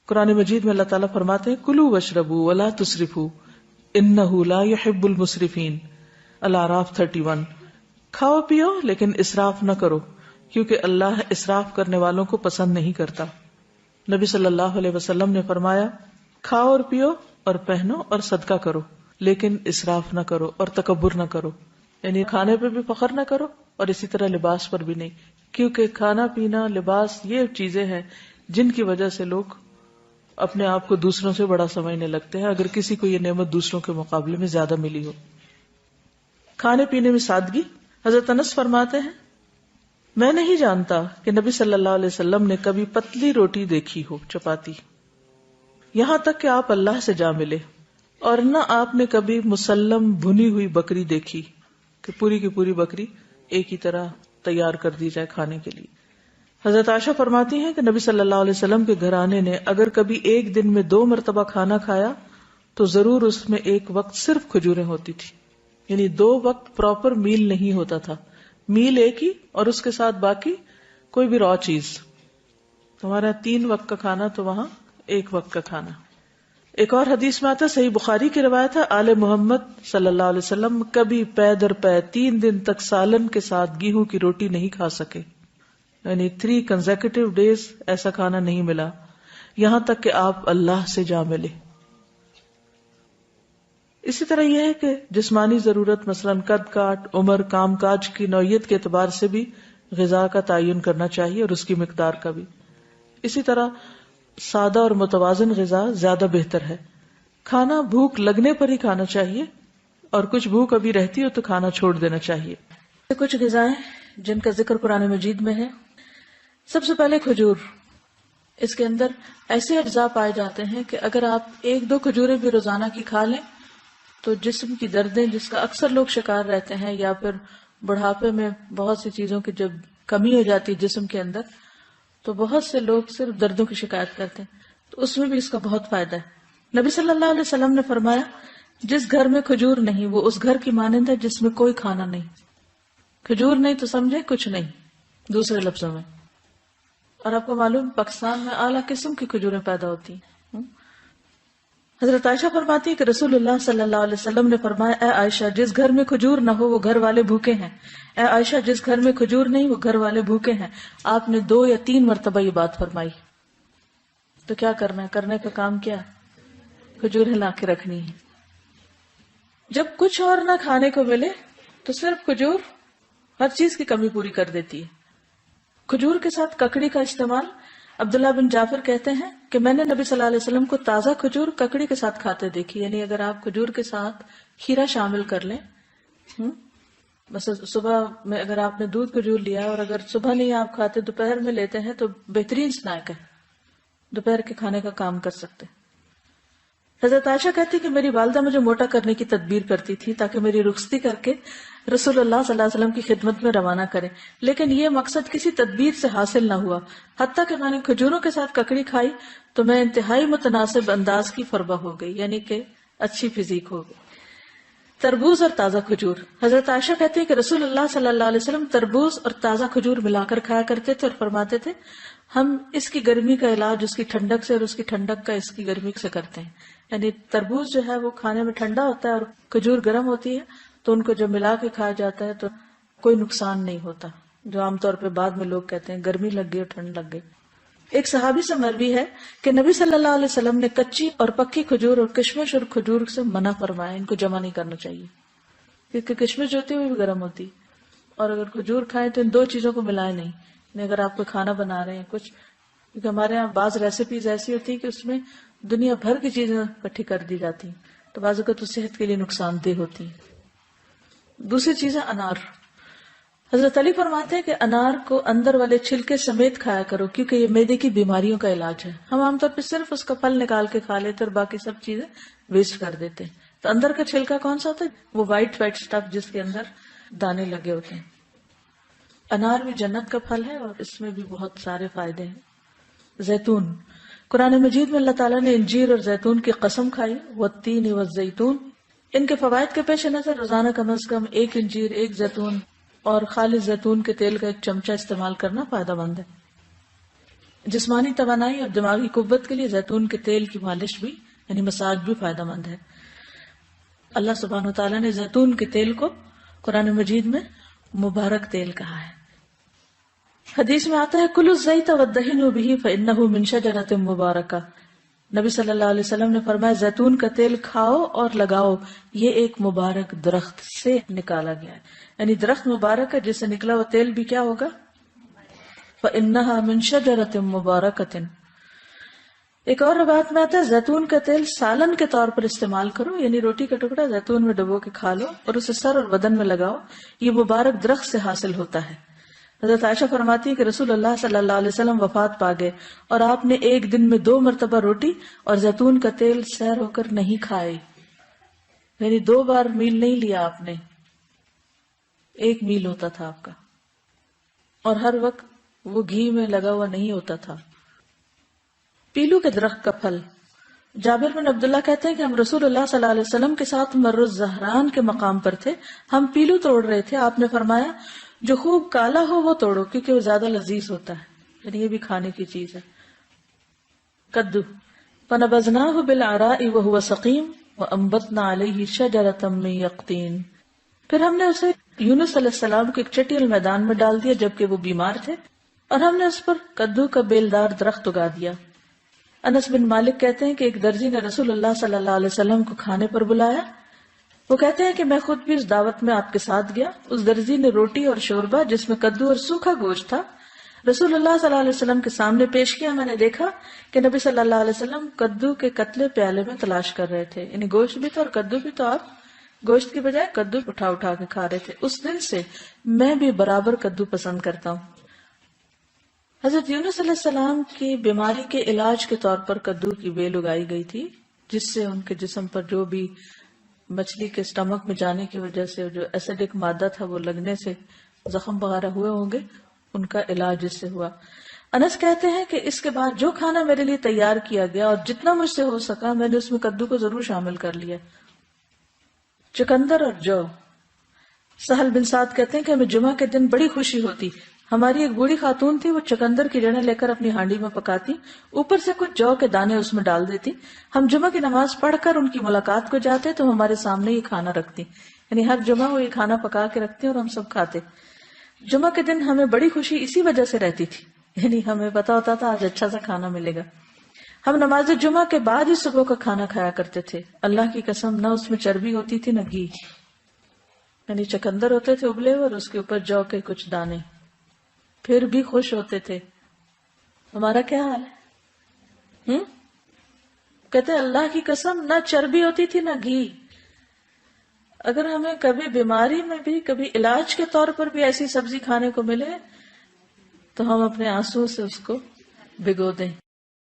قرآن مجید میں اللہ تعالیٰ فرماتے ہیں کلوا واشربوا ولا تسرفوا انہ لا يحب المسرفین، الاعراف 31۔ کھاؤ پیو لیکن اسراف نہ کرو کیونکہ اللہ اسراف کرنے والوں کو پسند نہیں کرتا۔ نبی صلی اللہ علیہ وسلم نے فرمایا کھاؤ اور پیو اور پہنو اور صدقہ کرو لیکن اسراف نہ کرو اور تکبر نہ کرو، یعنی کھانے پہ بھی فخر نہ کرو اور اسی طرح لباس پر بھی نہیں، کیونکہ کھانا پینا لباس یہ چیزیں ہیں جن کی وجہ سے لوگ اپنے آپ کو دوسروں سے بڑا سمجھنے لگتے ہیں، اگر کسی کو یہ نعمت دوسروں کے مقابلے میں زیادہ ملی ہو۔ کھانے پینے میں سادگی۔ حضرت انس فرماتے ہیں میں نہیں جانتا کہ نبی صلی اللہ علیہ وسلم نے کبھی پتلی روٹی دیکھی ہو، چپاتی، یہاں تک کہ آپ اللہ سے جا ملے، اور نہ آپ نے کبھی مسلم بھنی ہوئی بکری دیکھی کہ پوری کی پوری بکری ایک ہی طرح تیار کر دی جائے کھانے کے لیے۔ حضرت عائشہ فرماتی ہیں کہ نبی صلی اللہ علیہ وسلم کے گھرانے نے اگر کبھی ایک دن میں 2 مرتبہ کھانا کھایا تو ضرور اس میں ایک وقت صرف کھجوریں ہوتی تھی، یعنی 2 وقت پراپر میل نہیں ہوتا تھا، میل ایک ہی اور اس کے ساتھ باقی کوئی بھی را چیز۔ ہمارا 3 وقت کا کھانا تو وہاں 1 وقت کا کھانا۔ ایک اور حدیث میں آتا، صحیح بخاری کی روایت ہے، آل محمد صلی اللہ علیہ وسلم کبھی پے در پے 3 دن تک سالن کے ساتھ گیہوں کی روٹی نہیں کھا سکے، یعنی 3 کنزیکٹیو ڈیز ایسا کھانا نہیں ملا، یہاں تک کہ آپ اللہ سے جا ملے۔ اسی طرح یہ ہے کہ جسمانی ضرورت مثلا قد کاٹ، عمر، کام کاج کی نوعیت کے اعتبار سے بھی غذا کا تعین کرنا چاہیے اور اس کی مقدار کا بھی۔ اسی طرح سادہ اور متوازن غذا زیادہ بہتر ہے۔ کھانا بھوک لگنے پر ہی کھانا چاہیے، اور کچھ بھوک ابھی رہتی ہو تو کھانا چھوڑ دینا چاہیے۔ کچھ غذائیں جن کا ذکر قرآن مجید میں ہے۔ سب سے پہلے کھجور، اس کے اندر ایسے اجزاء پائے جاتے ہیں کہ اگر آپ 1-2 کھجوریں بھی روزانہ کی کھا لیں تو جسم کی دردیں جس کا اکثر لوگ شکار رہتے ہیں، یا پھر بڑھاپے میں بہت سی چیزوں کی جب کمی ہو جاتی ہے جسم کے اندر تو بہت سے لوگ صرف دردوں کی شکایت کرتے ہیں، تو اس میں بھی اس کا بہت فائدہ ہے۔ نبی صلی اللہ علیہ وسلم نے فرمایا جس گھر میں کھجور نہیں وہ اس گھر کی مانند ہے جس میں کوئی کھانا نہیں۔ کھجور نہیں تو سمجھے کچھ نہیں، دوسرے لفظوں میں۔ اور آپ کو معلوم پاکستان میں اعلیٰ قسم کی کھجوریں پیدا ہوتی ہیں۔ حضرت عائشہ فرماتی ہے کہ رسول اللہ صلی اللہ علیہ وسلم نے فرمایا اے عائشہ جس گھر میں کھجور نہ ہو وہ گھر والے بھوکے ہیں، اے عائشہ جس گھر میں کھجور نہیں وہ گھر والے بھوکے ہیں۔ آپ نے 2 یا 3 مرتبہ یہ بات فرمائی۔ تو کیا کرنا ہے؟ کرنے کا کام کیا؟ کھجوریں لا کے رکھنی ہے۔ جب کچھ اور نہ کھانے کو ملے تو صرف کھجور ہر چیز کی کمی پوری کر دیتی ہے۔ کھجور کے ساتھ ککڑی کا استعمال، عبداللہ بن جعفر کہتے ہیں کہ میں نے نبی صلی اللہ علیہ وسلم کو تازہ کھجور ککڑی کے ساتھ کھاتے دیکھی، یعنی اگر آپ کھجور کے ساتھ کھیرا شامل کر لیں، بس صبح میں اگر آپ نے دودھ کھجور لیا اور اگر صبح نہیں آپ کھاتے دوپہر میں لیتے ہیں تو بہترین سنیک ہے، دوپہر کے کھانے کا کام کر سکتے۔ حضرت عائشہ کہتی کہ میری والدہ مجھے موٹا کرنے کی تدبیر کرتی تھی تاکہ میری رخصتی کر کے رسول اللہ صلی اللہ علیہ وسلم کی خدمت میں روانہ کرے، لیکن یہ مقصد کسی تدبیر سے حاصل نہ ہوا۔ حتیٰ کہ میں نے کھجوروں کے ساتھ ککڑی کھائی تو میں انتہائی متناسب انداز کی فربہ ہو گئی، یعنی کہ اچھی فزیک ہو گئی۔ تربوز اور تازہ کھجور، حضرت عائشہ کہتی ہے کہ رسول اللہ صلی اللہ علیہ وسلم تربوز اور تازہ کھجور ملا کر کھایا کرتے تھے اور فرماتے تھے ہم اس کی گرمی کا علاج اس کی ٹھنڈک سے اور اس کی ٹھنڈک کا اس کی گرمی سے کرتے ہیں۔ یعنی تربوز جو ہے وہ کھانے میں ٹھنڈا ہوتا ہے اور کھجور گرم ہوتی ہے، تو ان کو جب ملا کے کھایا جاتا ہے تو کوئی نقصان نہیں ہوتا، جو عام طور پہ بعد میں لوگ کہتے ہیں گرمی لگ گئی اور ٹھنڈ لگ گئی۔ ایک صحابی سے مروی ہے کہ نبی صلی اللہ علیہ وسلم نے کچی اور پکی کھجور اور کشمش اور کھجور سے منع فرمایا، ان کو جمع نہیں کرنا چاہیے، کیونکہ کشمش جو ہوتی ہے وہ بھی گرم ہوتی، اور اگر کھجور کھائیں تو ان 2 چیزوں کو ملائے نہیں۔ یعنی اگر آپ کو کھانا بنا رہے ہیں کچھ، کیونکہ ہمارے یہاں بعض ریسیپیز ایسی ہوتی ہیں کہ اس میں دنیا بھر کی چیزیں اکٹھی کر دی جاتی ہیں، تو بعض اوقات صحت کے لیے نقصان دہ ہوتی ہیں۔ دوسری چیز ہے انار۔ حضرت علی فرماتے ہیں کہ انار کو اندر والے چھلکے سمیت کھایا کرو کیونکہ یہ معدے کی بیماریوں کا علاج ہے۔ ہم عام طور پہ صرف اس کا پھل نکال کے کھا لیتے اور باقی سب چیزیں ویسٹ کر دیتے ہیں، تو اندر کا چھلکا کون سا ہوتا ہے؟ وہ وائٹ اسٹف جس کے اندر دانے لگے ہوتے ہیں۔ انار بھی جنت کا پھل ہے اور اس میں بھی بہت سارے فائدے ہیں۔ زیتون، قرآن مجید میں اللہ تعالیٰ نے انجیر اور زیتون کی قسم کھائی، والتین والزیتون۔ ان کے فوائد کے پیش نظر روزانہ کم از کم 1 انجیر، 1 زیتون اور خالص زیتون کے تیل کا 1 چمچہ استعمال کرنا فائدہ مند ہے۔ جسمانی توانائی اور دماغی قوت کے لیے زیتون کے تیل کی مالش بھی یعنی مساج بھی فائدہ مند ہے. اللہ سبحانہ وتعالیٰ نے زیتون کے تیل کو قرآن مجید میں مبارک تیل کہا ہے. حدیث میں آتا ہے کلوا الزیت وادہنوا بہ فانہ من شجرۃ مبارکہ. نبی صلی اللہ علیہ وسلم نے فرمایا زیتون کا تیل کھاؤ اور لگاؤ، یہ ایک مبارک درخت سے نکالا گیا ہے. یعنی درخت مبارک ہے جس سے نکلا ہوا تیل بھی کیا ہوگا؟ فانہا من شجرۃ مبارکۃ. ایک اور روایت میں آتا ہے زیتون کا تیل سالن کے طور پر استعمال کرو، یعنی روٹی کا ٹکڑا زیتون میں ڈبو کے کھا لو اور اسے سر اور بدن میں لگاؤ، یہ مبارک درخت سے حاصل ہوتا ہے. حضرت عائشہ فرماتی ہے کہ رسول اللہ صلی اللہ علیہ وسلم وفات پا گئے اور آپ نے ایک دن میں 2 مرتبہ روٹی اور زیتون کا تیل سیر ہو کر نہیں کھائے. یعنی 2 بار میل نہیں لیا آپ نے، 1 میل ہوتا تھا آپ کا، اور ہر وقت وہ گھی میں لگا ہوا نہیں ہوتا تھا. پیلو کے درخت کا پھل. جابر بن عبداللہ کہتے ہیں کہ ہم رسول اللہ صلی اللہ علیہ وسلم کے ساتھ مر الزہران کے مقام پر تھے، ہم پیلو توڑ رہے تھے. آپ نے فرمایا جو خوب کالا ہو وہ توڑو کیونکہ وہ زیادہ لذیذ ہوتا ہے، یعنی یہ بھی کھانے کی چیز ہے. کدو. فنبذناہ بالعراء وهو سقیم وانبتنا علیہ شجرۃ من یقطین. پھر ہم نے اسے یونس علیہ السلام کے ایک چٹیل میدان میں ڈال دیا جبکہ وہ بیمار تھے، اور ہم نے اس پر کدو کا بیلدار درخت اگا دیا. انس بن مالک کہتے ہیں کہ ایک درزی نے رسول اللہ صلی اللہ علیہ وسلم کو کھانے پر بلایا. وہ کہتے ہیں کہ میں خود بھی اس دعوت میں آپ کے ساتھ گیا. اس درزی نے روٹی اور شوربہ جس میں کدو اور سوکھا گوشت تھا رسول اللہ صلی اللہ علیہ وسلم کے سامنے پیش کیا. میں نے دیکھا کہ نبی صلی اللہ علیہ وسلم کدو کے قتلے پیالے میں تلاش کر رہے تھے، یعنی گوشت بھی تھا اور کدو بھی، تو آپ گوشت کی بجائے کدو اٹھا اٹھا کے کھا رہے تھے. اس دن سے میں بھی برابر کدو پسند کرتا ہوں. حضرت یونس علیہ السلام کی بیماری کے علاج کے طور پر کدو کی بیل اگائی گئی تھی، جس سے ان کے جسم پر جو بھی مچھلی کے اسٹمک میں جانے کی وجہ سے جو ایسیڈک مادہ تھا وہ لگنے سے زخم وغیرہ ہوئے ہوں گے، ان کا علاج اس سے ہوا. انس کہتے ہیں کہ اس کے بعد جو کھانا میرے لیے تیار کیا گیا اور جتنا مجھ سے ہو سکا میں نے اس میں کدو کو ضرور شامل کر لیا. چقندر اور جو. سہل بن سعد کہتے ہیں کہ ہمیں جمعہ کے دن بڑی خوشی ہوتی. ہماری ایک بوڑھی خاتون تھی، وہ چقندر کی جڑیں لے کر اپنی ہانڈی میں پکاتی، اوپر سے کچھ جو کے دانے اس میں ڈال دیتی. ہم جمعہ کی نماز پڑھ کر ان کی ملاقات کو جاتے تو ہمارے سامنے یہ کھانا رکھتی، یعنی ہر جمعہ وہ یہ کھانا پکا کے رکھتی اور ہم سب کھاتے. جمعہ کے دن ہمیں بڑی خوشی اسی وجہ سے رہتی تھی، یعنی ہمیں پتا ہوتا تھا آج اچھا سا کھانا ملے گا. ہم نماز جمعہ کے بعد ہی صبح کا کھانا کھایا کرتے تھے. اللہ کی قسم نہ اس میں چربی ہوتی تھی نہ گھی، یعنی چقندر ہوتے تھے ابلے اور اس کے اوپر جو کے کچھ دانے، پھر بھی خوش ہوتے تھے. ہمارا کیا حال ہے؟ کہتے اللہ کی قسم نہ چربی ہوتی تھی نہ گھی. اگر ہمیں کبھی بیماری میں بھی کبھی علاج کے طور پر بھی ایسی سبزی کھانے کو ملے تو ہم اپنے آنسو سے اس کو بھگو دیں.